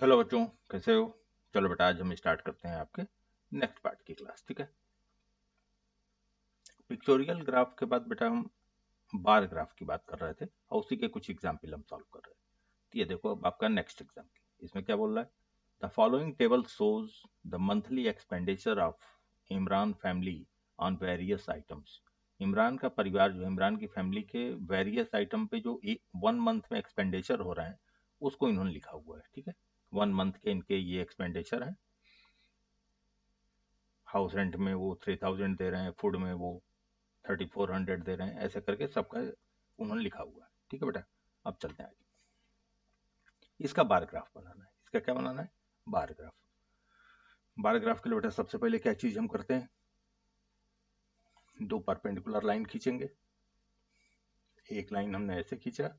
Hello बच्चों, कैसे हो? चलो बेटा, आज हम स्टार्ट करते हैं आपके नेक्स्ट पार्ट की क्लास। ठीक है। पिक्चोरियल ग्राफ के बाद बेटा हम बार ग्राफ की बात कर रहे थे और उसी के कुछ एग्जाम्पल हम सॉल्व कर रहे थे। तो ये देखो अब आपका नेक्स्ट एग्जाम्पल, इसमें क्या बोल रहा है? The following table shows the monthly expenditure of Imran family on various items. Imran का परिवार, जो इमरान की फैमिली के वेरियस आइटम पे जो एक 1 मंथ में एक्सपेंडिचर हो रहे हैं उसको इन्होंने लिखा हुआ है। ठीक है। 1 मंथ के इनके ये एक्सपेंडिचर है। हाउस रेंट में वो 3000 दे रहे हैं, फूड में वो 3400 दे रहे हैं, ऐसे करके सबका उन्होंने लिखा हुआ है। ठीक है बेटा। अब चलते हैं आगे। इसका बार ग्राफ बनाना है। इसका क्या बनाना है? Bar graph. बार ग्राफ के लिए बेटा सबसे पहले क्या चीज हम करते हैं? दो परपेंडिकुलर लाइन खींचेंगे। एक लाइन हमने ऐसे खींचा,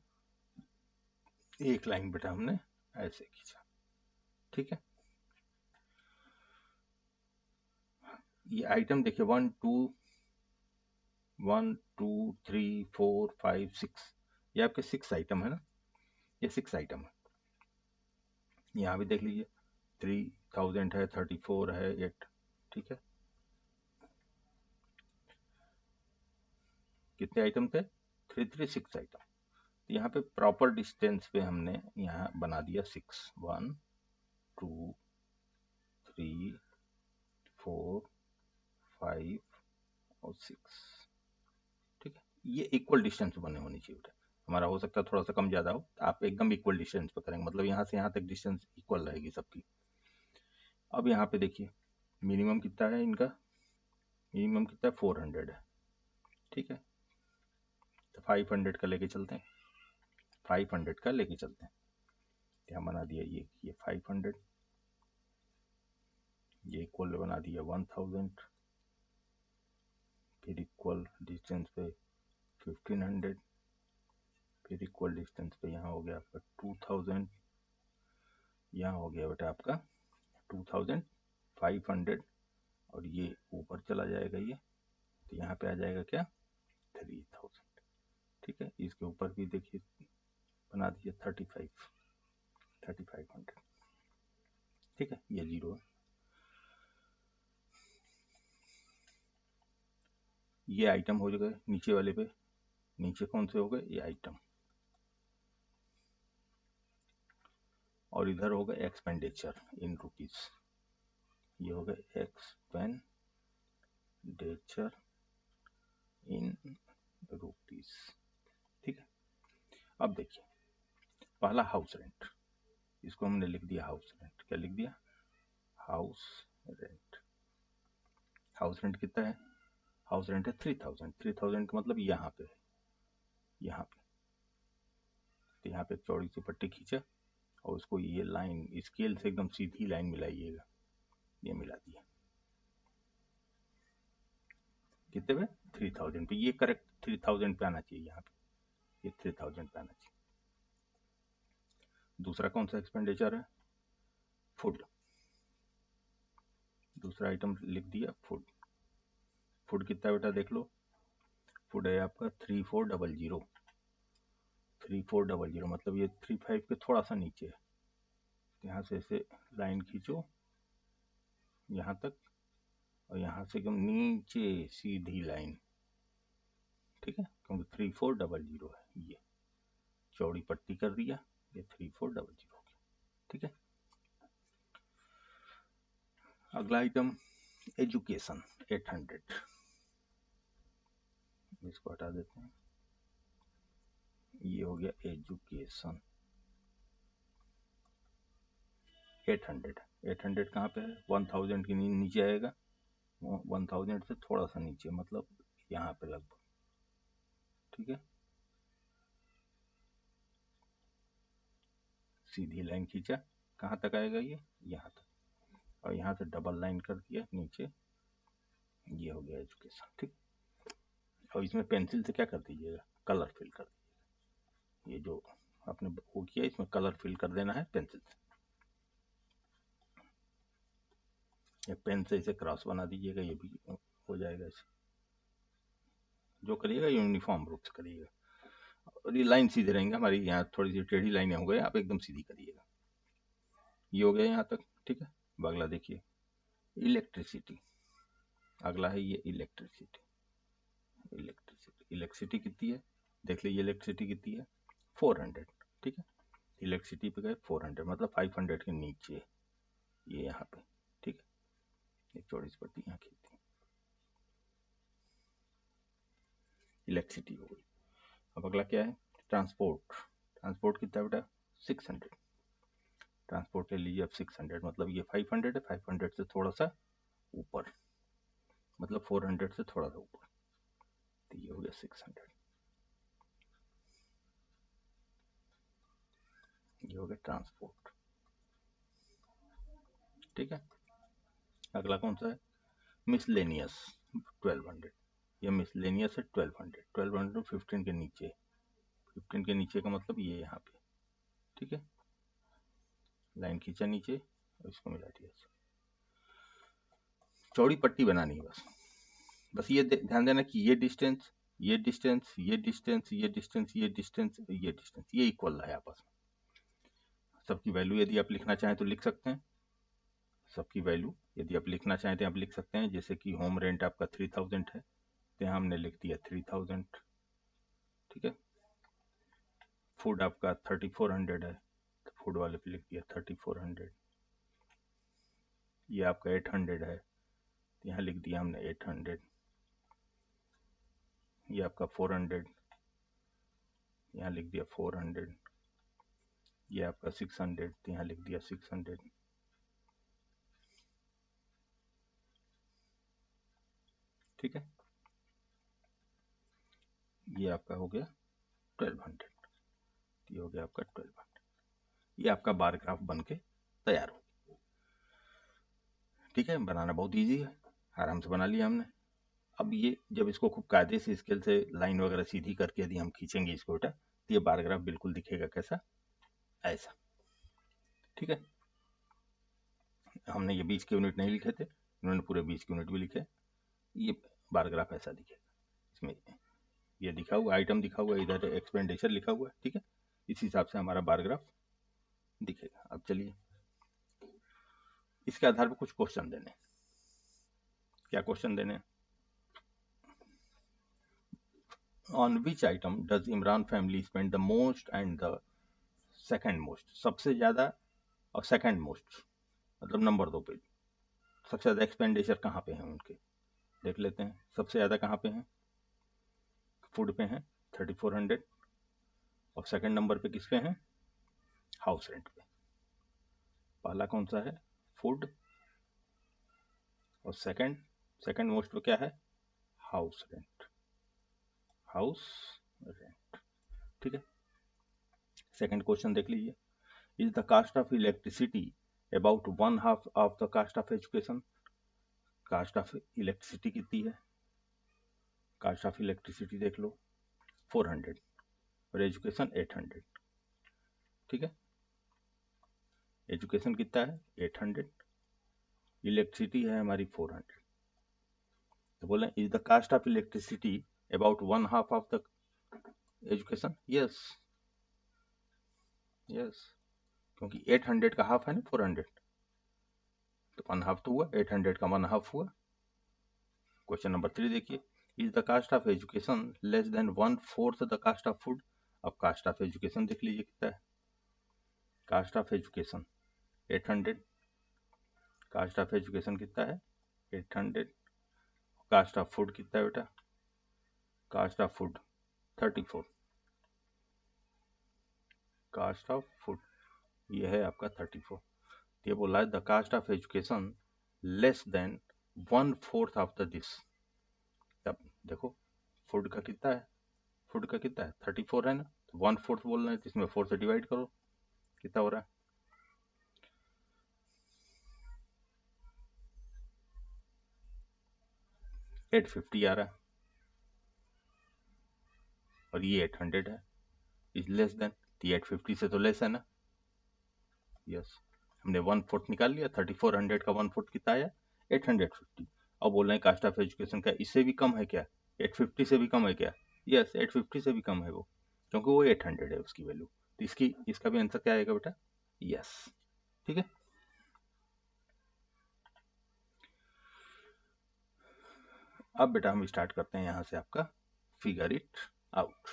एक लाइन बेटा हमने ऐसे खींचा। ठीक है। ये आइटम देखिए 1 2 3 4 5 6, ये आपके 6 आइटम है ना। ये 6 आइटम है। यहाँ भी देख लीजिए 3000 है, 34 है, 8। ठीक है। कितने आइटम थे? 3 3 6 आइटम। यहाँ पे प्रॉपर डिस्टेंस पे हमने यहाँ बना दिया 6, 1 2 3 4 5 और 6। ठीक है। ये इक्वल डिस्टेंस बने होनी चाहिए बेटा। हमारा हो सकता है थोड़ा सा कम ज्यादा हो, आप एकदम इक्वल डिस्टेंस पे करेंगे, मतलब यहाँ से यहाँ तक डिस्टेंस इक्वल रहेगी सबकी। अब यहाँ पे देखिए मिनिमम कितना है इनका? मिनिमम कितना है? 400 है। ठीक है। तो 500 का लेके चलते हैं। 500 का लेके चलते हैं। यहाँ बना दिया ये 500, ये इक्वल बना दिया 1000, फिर इक्वल डिस्टेंस पे 1500, फिर इक्वल डिस्टेंस पे यहाँ हो गया आपका 2000, यहाँ हो गया बेटा आपका 2500, और ये ऊपर चला जाएगा ये, तो यहाँ पे आ जाएगा क्या? 3000। ठीक है। इसके ऊपर भी देखिए बना दीजिए 3500। ठीक है। ये 0 है। ये आइटम हो गए नीचे वाले पे। नीचे कौन से हो गए? ये आइटम। और इधर हो गए एक्सपेंडिचर इन रुपीज। ये हो गए एक्सपेंडिचर इन रुपीज। ठीक है। अब देखिए पहला हाउस रेंट, इसको हमने लिख दिया हाउस रेंट। क्या लिख दिया? House rent. हाउस रेंट कितना है? हाउस रेंट है 3000। 3000 का मतलब यहाँ पे है, यहाँ पे। तो यहाँ पे चौड़ी सी पट्टी खींचा और उसको ये लाइन स्केल से एकदम सीधी लाइन मिलाइएगा। ये मिला दिया कितने पे? 3000 पे। ये करेक्ट 3000 पे आना चाहिए। यहाँ पे ये 3000 पे आना चाहिए। दूसरा कौन सा एक्सपेंडिचर है? फूड। दूसरा आइटम लिख दिया फूड। फूड कितना बेटा देख लो। फूड है आपका 3400। 3400 मतलब ये 35 के थोड़ा सा नीचे है। यहाँ से ऐसे लाइन खींचो यहाँ तक, और यहाँ से एकदम नीचे सीधी लाइन। ठीक है। क्योंकि 3400 है, ये चौड़ी पट्टी कर दिया, ये 3400 हो गया। ठीक है। अगला आइटम एजुकेशन 800। इसको हटा देते हैं। ये हो गया एजुकेशन 800। 800 कहाँ पे है? 1000 के नीचे आएगा। 1000 से थोड़ा सा नीचे, मतलब यहाँ पे लगभग। ठीक है। सीधी लाइन खींचा, कहाँ तक आएगा? ये यहाँ तक। और यहाँ से डबल लाइन कर दिया नीचे। ये हो गया एजुकेशन। ठीक। और इसमें पेंसिल से क्या कर दीजिएगा? कलर फिल कर दीजिएगा। ये जो आपने वो किया इसमें कलर फिल कर देना है पेंसिल से। या पेन से इसे क्रॉस बना दीजिएगा, ये भी हो जाएगा। इसे जो करिएगा यूनिफॉर्म रूप से करिएगा। और ये लाइन सीधे रहेंगे हमारी। यहाँ थोड़ी सी टेढ़ी लाइनें हो गई, आप एकदम सीधी करिएगा। ये हो गया यहाँ तक, ठीक है। अब अगला देखिए इलेक्ट्रिसिटी, अगला है ये इलेक्ट्रिसिटी। इलेक्ट्रिसिटी कितनी है देख लीजिए, इलेक्ट्रिसिटी कितनी है 400, ठीक है। इलेक्ट्रिसिटी पे गए 400 मतलब 500 के नीचे ये यहाँ पे, ठीक है। ये 24 पट्टी यहाँ की थी, इलेक्ट्रिसिटी हो गई। अब अगला क्या है ट्रांसपोर्ट। ट्रांसपोर्ट कितना है बेटा 600, ट्रांसपोर्ट ले लीजिए अब 600 मतलब ये 500 है, 500 से थोड़ा सा ऊपर मतलब 400 से थोड़ा सा ऊपर, तो ये हो गया 600, ये हो गया ट्रांसपोर्ट, ठीक है। अगला कौन सा है मिसलेनियस 1200, ये मिसलेनियस है 1200, 1200 15 के नीचे, 15 के नीचे का मतलब ये यहाँ पे, ठीक है। लाइन खींचा नीचे और इसको मिला दिया, चौड़ी पट्टी बनानी है बस। बस ये ध्यान देना कि ये डिस्टेंस ये डिस्टेंस ये डिस्टेंस ये डिस्टेंस ये डिस्टेंस ये डिस्टेंस ये इक्वल है आपस में। सबकी वैल्यू यदि आप लिखना चाहें तो लिख सकते हैं, सबकी वैल्यू यदि आप लिखना चाहें तो आप लिख सकते हैं। जैसे कि होम रेंट आपका 3000 है तो यहाँ हमने लिख दिया 3000, ठीक है। फूड आपका 3400 है तो फूड वाले पे लिख दिया 3400, ये आपका 800 है तो यहाँ लिख दिया हमने 800, ये आपका 400 यहाँ लिख दिया 400, ये आपका 600 तो यहाँ लिख दिया 600, ठीक है। ये आपका हो गया 1200, ये हो गया आपका 1200, ये आपका बार ग्राफ बन के तैयार हो, ठीक है। बनाना बहुत इजी है, आराम से बना लिया हमने। अब ये जब इसको खूब कायदे से स्केल से लाइन वगैरह सीधी करके यदि हम खींचेंगे इसको बेटा तो ये बार ग्राफ बिल्कुल दिखेगा कैसा, ऐसा, ठीक है। हमने ये 20 के यूनिट नहीं लिखे थे, इन्होंने पूरे 20 के यूनिट भी लिखे। ये बार ग्राफ ऐसा दिखेगा, इसमें ये दिखा हुआ आइटम दिखा हुआ, इधर एक्सपेंडिचर लिखा हुआ है, ठीक है। इस हिसाब से हमारा बार ग्राफ दिखेगा। अब चलिए इसके आधार पर कुछ क्वेश्चन देने, क्या क्वेश्चन देने, on which item does Imran family spend the most and the second most, सबसे ज्यादा और सेकंड मोस्ट मतलब नंबर 2 पे सबसे ज्यादा एक्सपेंडिचर कहाँ पे है उनके, देख लेते हैं। सबसे ज्यादा कहाँ पे हैं, फूड पे हैं 3400, और सेकंड नंबर पे किस पे हैं, हाउस रेंट पे। पहला कौन सा है फूड, और सेकंड मोस्ट पे क्या है हाउस रेंट, हाउस रेंट, ठीक है। सेकंड क्वेश्चन देख लीजिए, is the cost of electricity about 1/2 of the cost of education. Cost of electricity कितनी है, कास्ट ऑफ इलेक्ट्रिसिटी देख लो 400 और एजुकेशन 800, ठीक है। एजुकेशन कितना है 800, इलेक्ट्रिसिटी है हमारी 400, तो बोले is the cost of electricity about 1/2 of the education, yes yes, क्योंकि 800 का हाफ है ना 400, तो 1/2 तो हुआ, 800 का 1/2 हुआ। क्वेश्चन नंबर 3 देखिए, is the cost of education less than 1/4 the cost of food. अब कास्ट ऑफ एजुकेशन देख लीजिए कितना है, cost of education 800, cost of education कितना है 800, कास्ट ऑफ फूड कितना है बेटा, cost of food 34, cost of food ये है आपका 34। ये बोला है the cost of education less than 1/4 of the this. अब देखो फूड का कितना है, फूड का कितना है 34 है ना, तो 1/4 बोल रहे हैं तो इसमें 4 से डिवाइड करो, कितना हो रहा है 850 आ रहा है, और ये 800 है, इज लेस देन, तो 850 से तो लेस है ना, यस। हमने 1/4 निकाल लिया, 3400 का 1/4 कितना आया 850। अब बोल रहे हैं कास्ट ऑफ एजुकेशन का इससे भी कम है क्या, 850 से भी कम है क्या, यस 850 से भी कम है वो, क्योंकि वो 800 है उसकी वैल्यू, तो इसका भी आंसर क्या आएगा बेटा, यस, ठीक है। अब बेटा हम स्टार्ट करते हैं यहाँ से आपका figure it out.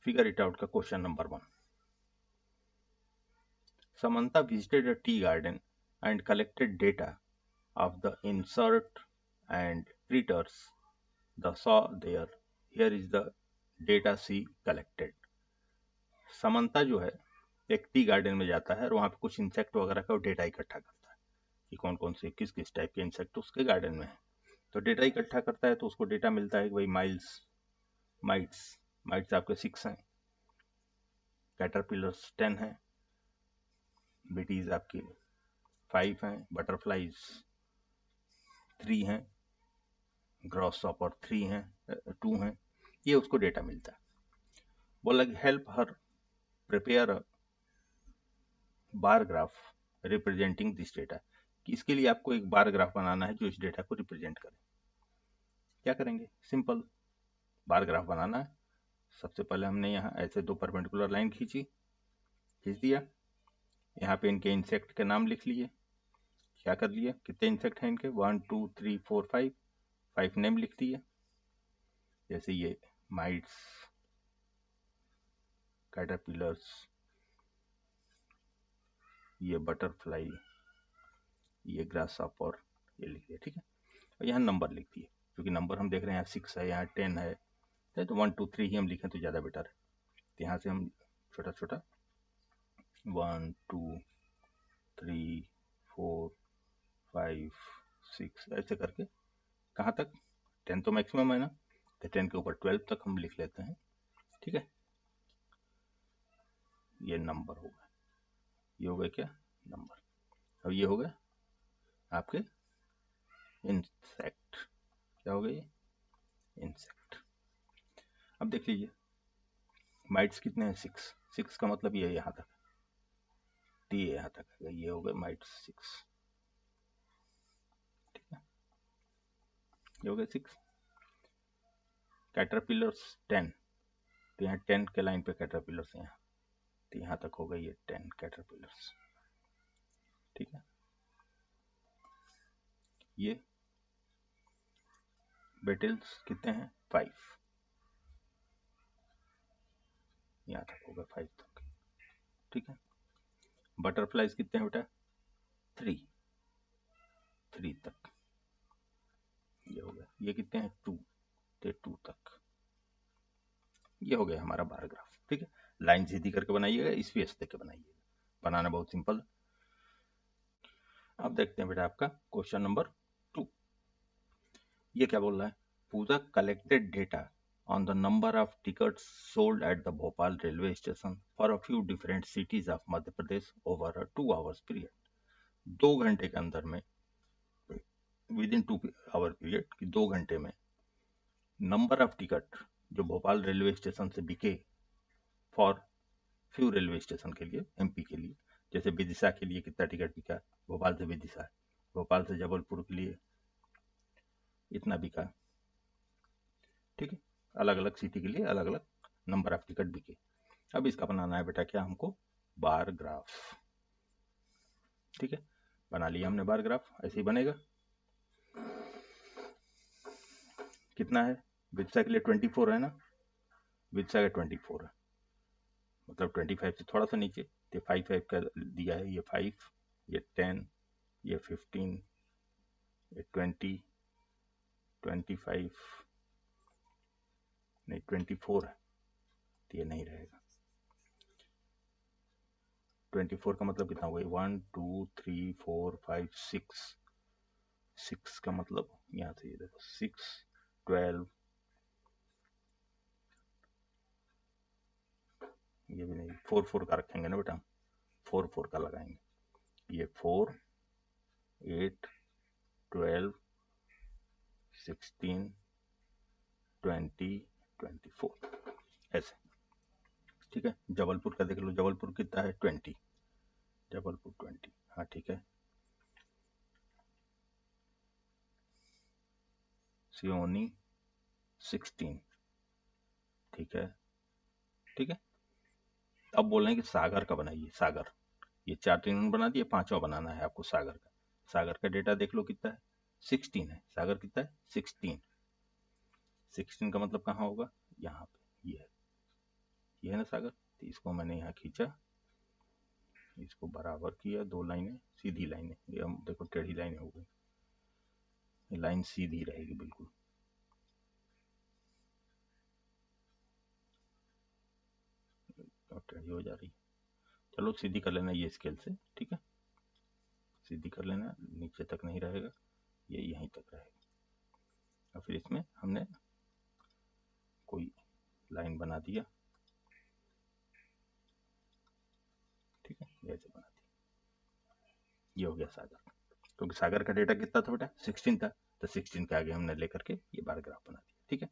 Figure it out का question number 1। Samantha visited a tea garden and collected data of the insert and critters the saw there. Here is the data she collected. Samantha जो है एक tea garden में जाता है और वहाँ पे कुछ इंसेक्ट वगैरह का डेटा इकट्ठा करता है कि कौन कौन से किस किस टाइप के इंसेक्ट उसके गार्डन में है। तो डेटा इकट्ठा करता है तो उसको डेटा मिलता है कि भाई माइट्स आपके 6 हैं, कैटरपिलर्स 10 हैं, बीटीज आपकी 5 हैं, बटरफ्लाइज 3 हैं, ग्रॉसहॉपर 3 हैं, 2 हैं, ये उसको डेटा मिलता है। बोला कि help her prepare a bar graph representing this data, कि इसके लिए आपको एक बार ग्राफ बनाना है जो इस डेटा को रिप्रेजेंट करे। क्या करेंगे, सिंपल बार ग्राफ बनाना है। सबसे पहले हमने यहाँ ऐसे 2 परपेंडिकुलर लाइन खींच दिया, यहाँ पे इनके इंसेक्ट के नाम लिख लिए। क्या कर लिए, कितने इंसेक्ट हैं इनके, 1 2 3 4 5 नेम लिख दिए। जैसे ये माइट्स, कैटरपिलर्स, ये बटरफ्लाई, ये ग्रासहॉपर, ये लिख दिया, ठीक है। और यहाँ नंबर लिख दिए, क्योंकि नंबर हम देख रहे हैं यहाँ 6 है, यहाँ 10 है, तो 1 2 3 ही हम लिखें तो ज़्यादा बेटर है। तो यहाँ से हम छोटा छोटा 1 2 3 4 5 6 ऐसे करके, कहाँ तक, 10 तो मैक्सिमम है ना, तो 10 के ऊपर 12 तक हम लिख लेते हैं, ठीक है। ये नंबर हो गया, ये हो गया क्या, नंबर। अब ये हो गया आपके इंसेक्ट, क्या हो गया ये, इंसेक्ट। अब देख लीजिए माइट्स कितने हैं, 6 का मतलब ये यहाँ तक, टी यहाँ तक है, ये हो गए माइट्स 6, ठीक है, ये हो गए 6। कैटरपिलर्स 10, तो यहाँ 10 के लाइन पे कैटरपिलर्स हैं, तो यहाँ तक हो गई ये 10 कैटरपिलर्स, ठीक है। ये बेटल्स कितने हैं, 5, यहाँ तक होगा 5 तक, ठीक है। बटरफ्लाइज कितने हैं बेटा, 3 तक, ये हो गया। ये कितने हैं, 2 तक, ये हो गया हमारा बार ग्राफ, ठीक है। लाइन सीधी करके बनाइएगा, इस फेस देके बनाइएगा, बनाना बहुत सिंपल। अब देखते हैं बेटा आपका क्वेश्चन नंबर 2। ये क्या बोल रहा है, Puja collected data on the number of tickets sold at the Bhopal railway station for a few different cities of Madhya Pradesh over a 2 hours period। 2 घंटे के अंदर में, विद इन 2 आवर पीरियड की 2 घंटे में, नंबर ऑफ टिकट जो Bhopal railway station से बिके फॉर फ्यू रेलवे स्टेशन के लिए, एमपी के लिए, जैसे विदिशा के लिए कितना टिकट बिका, भोपाल से विदिशा, भोपाल से जबलपुर के लिए इतना बिका, ठीक है। अलग अलग सिटी के लिए अलग अलग नंबर ऑफ टिकट बिके। अब इसका बनाना है बेटा क्या हमको, बार ग्राफ, ठीक है। बना लिया हमने बार ग्राफ, ऐसे ही बनेगा। कितना है, विदिशा के लिए 24 है ना, विदिशा का 24 है, मतलब 25 से थोड़ा सा नीचे, तो 5 का दिया है, ये 5, ये 10, ये 15, ये 20, 25 नहीं 24 है, तो ये नहीं रहेगा। 24 का मतलब कितना हुआ, 1 2 3 4 5 6 का मतलब यहाँ से ये देखो 6 12, ये भी नहीं, 4 का रखेंगे ना बेटा, 4 का लगाएंगे, ये 4 8 12 16 20 24 ऐसे, ठीक है। जबलपुर का देख लो, जबलपुर कितना है, 20, जबलपुर 20, हाँ ठीक है। सियोनी 16, ठीक है, ठीक है। अब बोल रहे हैं कि सागर का बनाइए, सागर, ये 4 ट्रिलियन बना दिए, 5वां बनाना है आपको सागर का। सागर का डेटा देख लो कितना है, 16 है, सागर कितना है 16। 16 का मतलब कहाँ होगा, यहाँ पे, ये है ना सागर। तो इसको मैंने यहाँ खींचा, इसको बराबर किया, 2 लाइनें सीधी लाइनें, ये हम देखो टेढ़ी लाइनें हो गई, लाइन सीधी रहेगी बिल्कुल। और टेढ़ी हो जा रही है, चलो सीधी कर लेना ये स्केल से, ठीक है, सीधी कर लेना, नीचे तक नहीं रहेगा, ये यहीं तक रहेगा। और फिर इसमें हमने कोई लाइन बना दिया, ठीक है, ये ऐसे बना दिया, ये हो गया सागर। क्योंकि सागर का डेटा कितना था बेटा 16 था, तो 16 के आगे हमने लेकर के ये बार ग्राफ बना दिया, ठीक है।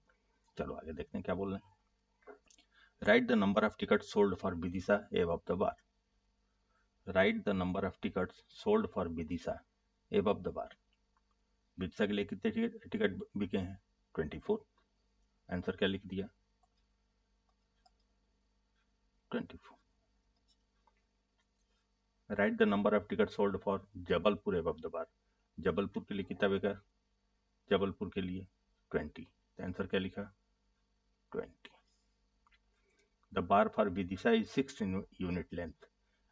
चलो आगे देखते हैं क्या बोल रहे हैं। Right the number of ticket sold for Vidisha above the bar. Right the number of ticket sold for Vidisha above the bar. Vidisha के लिए कितने टिकट बिके हैं 24। आंसर क्या लिख दिया 24। Right the number of ticket sold for Jabalpur above the bar. Jabalpur के लिए कितना बिका, जबलपुर के लिए 20, तो आंसर क्या लिखा 20। The bar for Vidisha is 6 unit length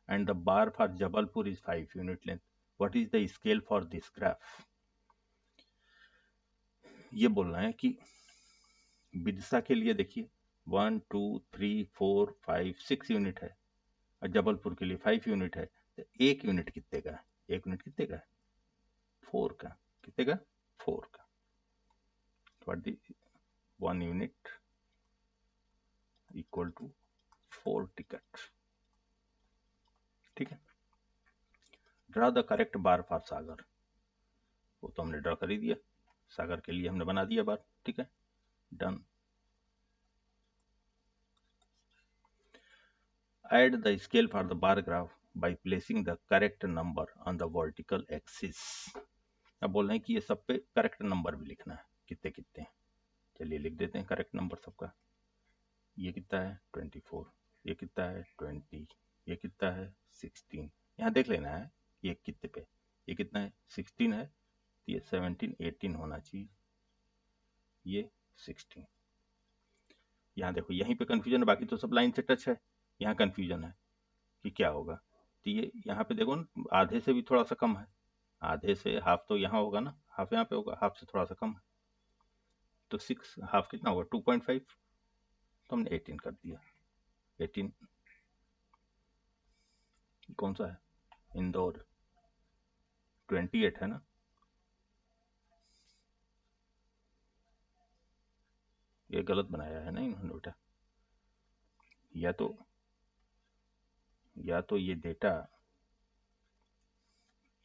and the bar for Jabalpur is 5 unit length. What is the scale for this graph? ये बोलना है कि विदिशा के लिए देखिए 1 2 3 4 5 6 यूनिट है, और जबलपुर के लिए 5 यूनिट है, तो 1 यूनिट कितने का है, 1 यूनिट कितने का है 4 का, कितने का 4 का। What the 1 unit equal to 4 ticket, ठीक है। Draw the correct bar for Sagar, वो तो हमने ड्रा कर ही दिया, सागर के लिए हमने बना दिया बार, ठीक है, done. Add the scale for the bar graph by placing the correct number on the vertical axis. अब बोल रहे हैं कि ये सब पे करेक्ट नंबर भी लिखना है, कितने कितने हैं, चलिए लिख देते हैं करेक्ट नंबर सबका। ये कितना है 24, ये कितना है 20, ये कितना है 16। यहाँ देख लेना है ये कितने पे, ये कितना है 16 है, तो ये 17 18 होना चाहिए, ये 16। यहाँ देखो यहीं पे कंफ्यूजन है, बाकी तो सब लाइन से टच है, यहाँ कंफ्यूजन है कि क्या होगा। तो ये यहाँ पे देखो ना, आधे से भी थोड़ा सा कम है, आधे से हाफ तो यहाँ होगा ना, हाफ यहाँ पे होगा, हाफ से थोड़ा सा कम है, तो 6 हाफ कितना होगा 2.5, तो हमने 18 कर दिया। 18 कौन सा है, इंदौर 28 है ना, ये गलत बनाया है ना इन्होंने बेटा, या तो ये डेटा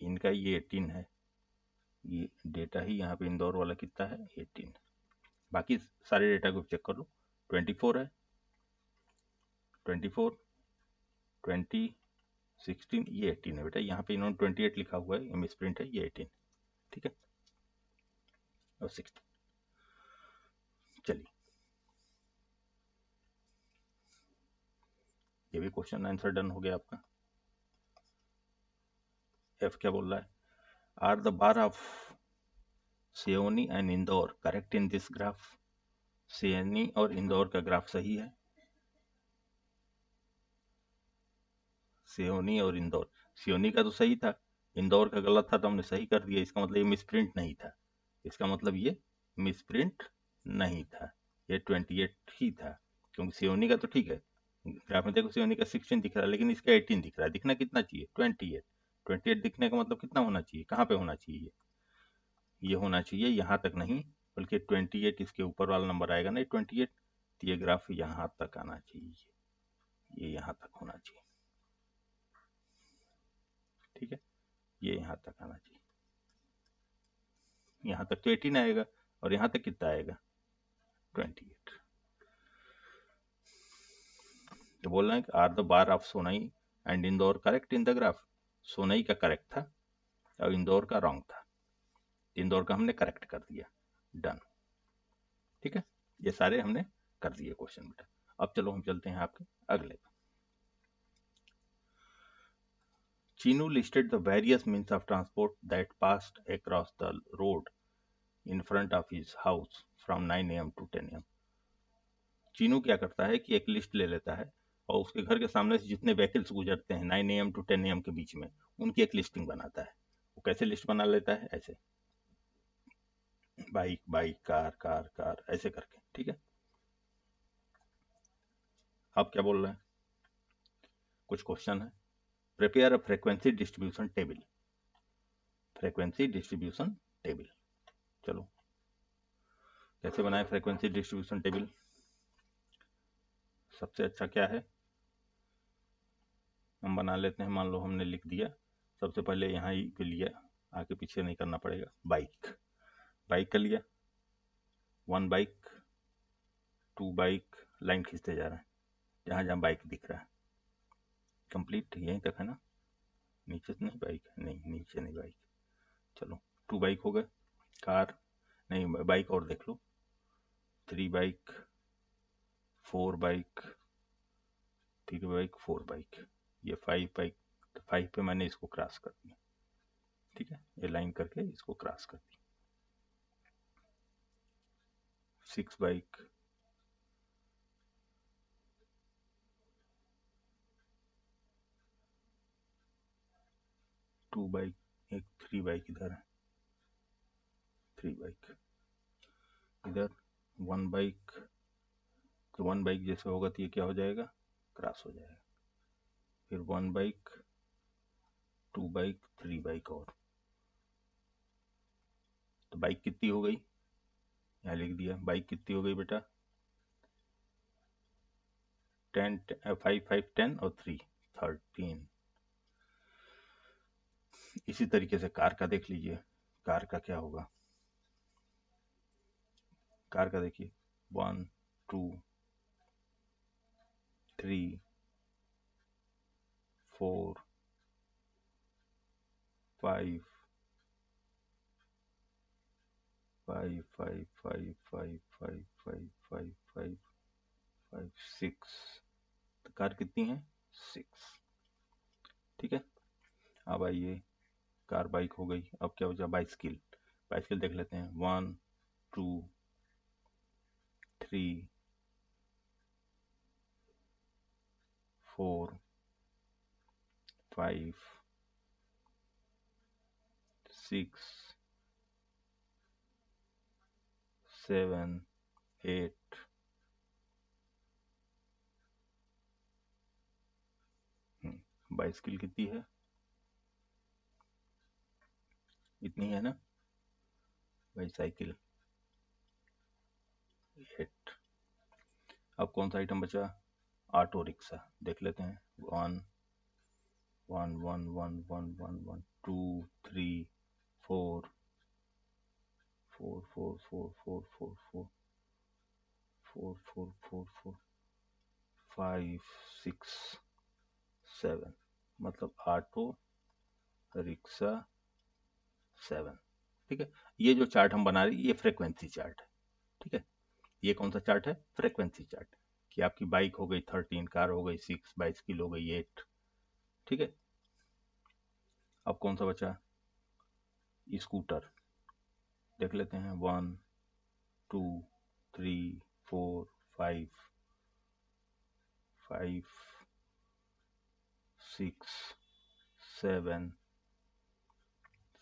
इनका ये 18 है, ये डेटा ही यहाँ पे इंदौर वाला कितना है 18, बाकी सारे डेटा को चेक कर लो, 24 है, 24 20 16, ये 18 है बेटा, यहाँ पे इन्होंने 28 लिखा हुआ है, मिस प्रिंट है, ये 18, ठीक है, और 16। चलिए ये भी क्वेश्चन आंसर डन हो गया आपका। एफ क्या बोल रहा है, are the bar of Seoni and Indore correct in this graph. Seoni और इंदौर का ग्राफ सही है, सियोनी और इंदौर, सियोनी का तो सही था, इंदौर का गलत था, तो हमने सही कर दिया, इसका मतलब ये मिसप्रिंट नहीं था, इसका मतलब ये मिसप्रिंट नहीं था, ये 28 ही था, क्योंकि सियोनी का तो ठीक है, ग्राफ में देखो सियोनी का 16 दिख रहा है, लेकिन इसका 18 दिख रहा है, दिखना कितना चाहिए 28, 28 दिखने का मतलब कितना होना चाहिए, कहाँ पे होना चाहिए, ये होना चाहिए यहाँ तक नहीं, बल्कि 28 इसके ऊपर वाला नंबर आएगा ना 28, तो ये ग्राफ यहाँ तक आना चाहिए, ये यहाँ तक होना चाहिए, ठीक है, ये यहाँ तक आना चाहिए, यहाँ तक तो 18 आएगा, और यहाँ तक कितना आएगा 28। तो बोल रहे हैं कि are the bar of Sonai and Indore correct in the graph. Sonai का करेक्ट था और इंदौर का रॉन्ग था, इंदौर का हमने करेक्ट कर दिया, डन, ठीक है, ये सारे हमने कर दिए क्वेश्चन बेटा। अब चलो हम चलते हैं आपके अगले। Chinu listed the various means of transport that passed across the road in front of his house from 9 a.m. to 10 a.m. Chinu क्या करता है कि एक लिस्ट ले लेता है और उसके घर के सामने से जितने व्हीकल्स गुजरते हैं 9 AM to 10 AM के बीच में, उनकी एक लिस्टिंग बनाता है। वो कैसे लिस्ट बना लेता है? ऐसे bike bike, car car car, ऐसे करके। ठीक है, आप क्या बोल रहे हैं? कुछ क्वेश्चन है? Prepare a frequency distribution table. Frequency distribution table, चलो कैसे बनाए फ्रीक्वेंसी डिस्ट्रीब्यूशन टेबल? सबसे अच्छा क्या है, हम बना लेते हैं। मान लो हमने लिख दिया, सबसे पहले यहाँ ही पे लिया, आगे पीछे नहीं करना पड़ेगा। बाइक, बाइक का लिया, 1 बाइक, 2 बाइक, लाइन खींचते जा रहे हैं जहाँ जहाँ बाइक दिख रहा है। कंप्लीट यहीं तक है ना? नीचे तो नहीं बाइक? नहीं, नीचे नहीं बाइक। चलो 2 बाइक हो गए। कार नहीं, बाइक और देख लो, 3 बाइक, 4 बाइक, 3 बाइक, 4 बाइक, ये 5 बाइक। तो 5 पे मैंने इसको क्रॉस कर दिया। ठीक है, ये लाइन करके इसको क्रॉस कर दिया। 6 बाइक, 2 बाइक, एक 3 बाइक इधर है, 3 बाइक इधर, 1 बाइक। तो 1 बाइक जैसे होगा तो ये क्या हो जाएगा? क्रॉस हो जाएगा। फिर 1 बाइक, 2 बाइक, 3 बाइक और। तो बाइक कितनी हो गई? यहाँ लिख दिया, बाइक कितनी हो गई बेटा? 10, 5 5 10 और 3 13। इसी तरीके से कार का देख लीजिए, कार का क्या होगा? कार का देखिए, 1 2 3 4 5 5 5 5 5 5 5 5 5 5 6। तो कार कितनी है? 6। ठीक है, अब आइए, कार बाइक हो गई। अब क्या हो जाए? बाइसिकल। बाइसिकल देख लेते हैं, 1 2 3 4 5 6 7 8। बाइसिकल कितनी है? इतनी है ना? बाइसाइकिल 8। अब कौन सा आइटम बचा? Auto rickshaw. देख लेते हैं, 1 1 1 1 1 1 1 2 3 4 4 4 4 4 4 4 4 4 4 4 5 6 7। मतलब ऑटो रिक्शा 7। ठीक है, ये जो चार्ट हम बना रहे हैं ये फ्रीक्वेंसी चार्ट है। ठीक है, ये कौन सा चार्ट है? Frequency chart. कि आपकी बाइक हो गई 13, कार हो गई 6, बाइसिकल हो गई 8। ठीक है, अब कौन सा बचा? स्कूटर। देख लेते हैं, 1 2 3 4 5 5 6 7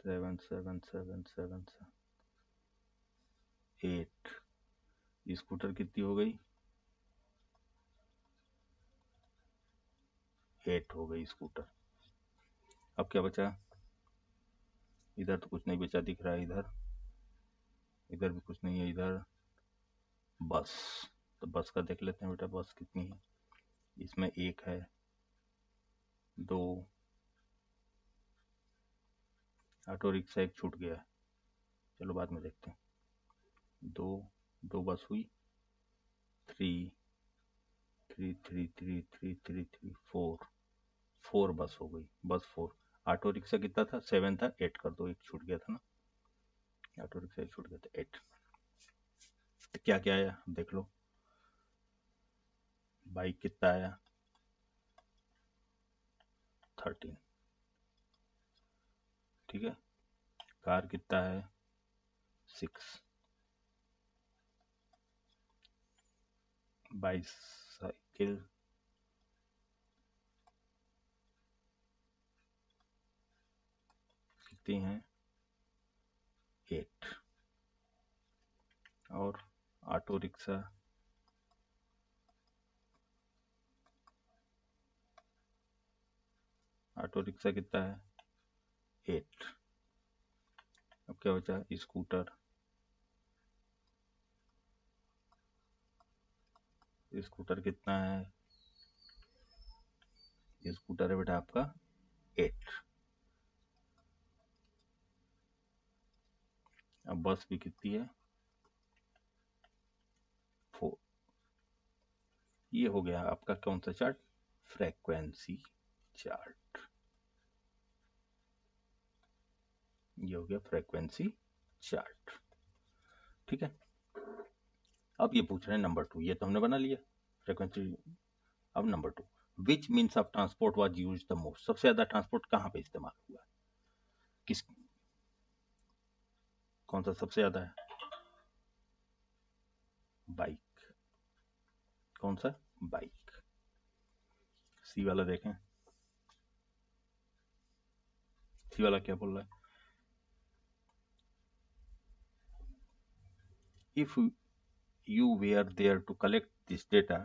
7 7 7 7 8। स्कूटर कितनी हो गई? 8 हो गई स्कूटर। अब क्या बचा? इधर तो कुछ नहीं बचा दिख रहा है, इधर भी कुछ नहीं है। इधर बस। तो बस का देख लेते हैं बेटा, बस कितनी है? इसमें 1 है, 2, ऑटो रिक्शा 1 छूट गया है, चलो बाद में देखते हैं। 2 बस हुई, 3 3 3 3 3 3 3 4 बस हो गई, बस 4। ऑटो रिक्शा कितना था? 7 था, 8 कर दो, 1 छूट गया था ना, ऑटो रिक्शा 1 छूट गया था, 8। तो क्या क्या आया देख लो। बाइक कितना आया? 13। ठीक है। कार कितना है 6, बाइसाइकिल कितनी हैं 8, और ऑटो रिक्शा कितना है 8। अब क्या बचा स्कूटर कितना है, स्कूटर है बेटा आपका 8। अब बस भी कितनी है 4। ये हो गया आपका कौन सा चार्ट, फ्रीक्वेंसी चार्ट। ये हो गया फ्रीक्वेंसी चार्ट, ठीक है। अब ये पूछ रहे हैं नंबर 2, ये तो हमने बना लिया फ्रीक्वेंसी। अब number 2, which means of transport was used the most, सबसे ज्यादा ट्रांसपोर्ट कहाँ पे इस्तेमाल हुआ, किस, कौन सा सबसे ज्यादा है, बाइक। कौन सा, बाइक। सी वाला देखें, सी वाला क्या बोल रहा है, if you were there to collect this data,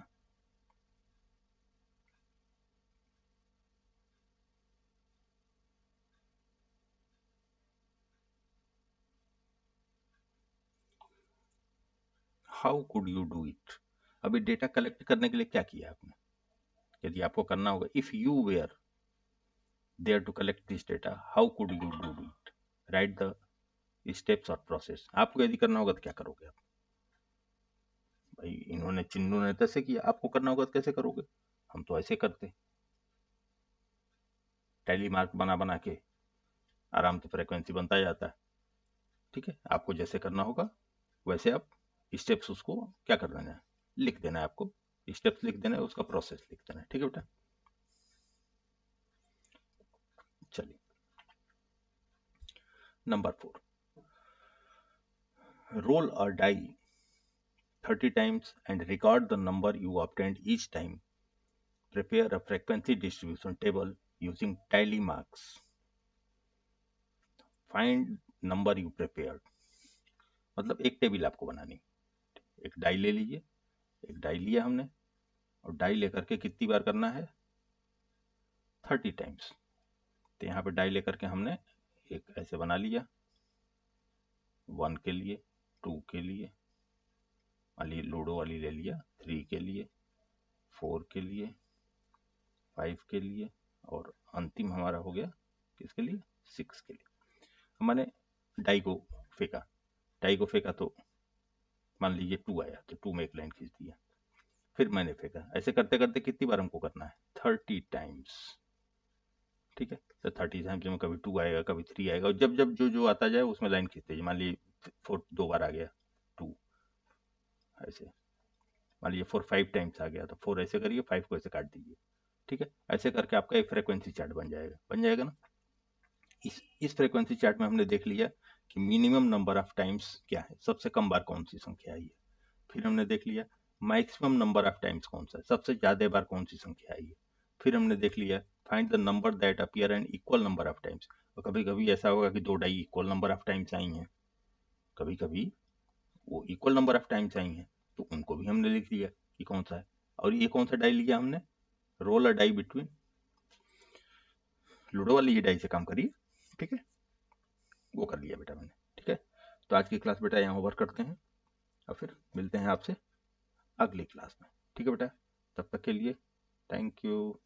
how could you do it। अभी डेटा कलेक्ट करने के लिए क्या किया आपने, यदि आपको करना होगा, if you were there to collect this data, how could you do it, write the steps or process। आपको यदि करना होगा तो क्या करोगे आप, भाई इन्होंने चिन्नू ने तैसे किया, आपको करना होगा तो कैसे करोगे, हम तो ऐसे करते, टैली मार्क बना बना के आराम से फ्रीक्वेंसी बनता जाता है, ठीक है। आपको जैसे करना होगा वैसे आप स्टेप्स उसको क्या कर देना है, लिख देना है, आपको स्टेप्स लिख देना है, उसका प्रोसेस लिख देना है, ठीक है बेटा। चलिए number 4, roll a die 30 times and record the number you obtained each time। Prepare a frequency distribution table using tally marks। Find number you prepared। मतलब एक टेबल आपको बनानी, एक डाई ले लीजिए, एक डाई लिया हमने, और डाई लेकर के कितनी बार करना है 30 टाइम्स। तो यहाँ पे डाई लेकर के हमने एक ऐसे बना लिया, 1 के लिए, 2 के लिए, वाली लूडो वाली ले लिया, 3 के लिए, 4 के लिए, 5 के लिए, और अंतिम हमारा हो गया किसके लिए 6 के लिए। हमने डाई को फेंका तो मान लीजिए 2 आया, तो 2 में एक लाइन खींच दिया, फिर मैंने फेंका, ऐसे करते करते कितनी बार हमको करना है 30 टाइम्स, ठीक है। तो 30 टाइम्स में कभी 2 आएगा, कभी 3 आएगा, और जब जब जो जो आता जाए उसमें लाइन खींचते जाइए। मान लीजिए 4 2 बार आ गया 2, ऐसे मान लीजिए 4 5 टाइम्स आ गया, तो 4 ऐसे करिए, 5 को ऐसे काट दीजिए, ठीक है। ऐसे करके आपका एक फ्रीक्वेंसी चार्ट बन जाएगा ना। इस फ्रीक्वेंसी चार्ट में हमने देख लिया कि मिनिमम नंबर ऑफ टाइम्स क्या है, सबसे कम बार कौन सी संख्या आई है। फिर हमने देख लिया मैक्सिमम नंबर ऑफ टाइम्स कौन सा है, सबसे ज्यादा बार कौन सी संख्या आई है। फिर हमने देख लिया find the number that appear an equal number of times. और कभी कभी ऐसा होगा कि 2 die equal number of times आई हैं, कभी कभी वो इक्वल नंबर ऑफ टाइम्स आई हैं, तो उनको भी हमने लिख लिया कि कौन सा है। और ये कौन सा डाई लिया हमने, रोल अ डाई बिटवीन, लूडो वाली ही डाई से काम करिए, ठीक है। वो कर लिया बेटा मैंने, ठीक है। तो आज की क्लास बेटा यहाँ ओवर करते हैं, और फिर मिलते हैं आपसे अगली क्लास में, ठीक है बेटा। तब तक के लिए थैंक यू।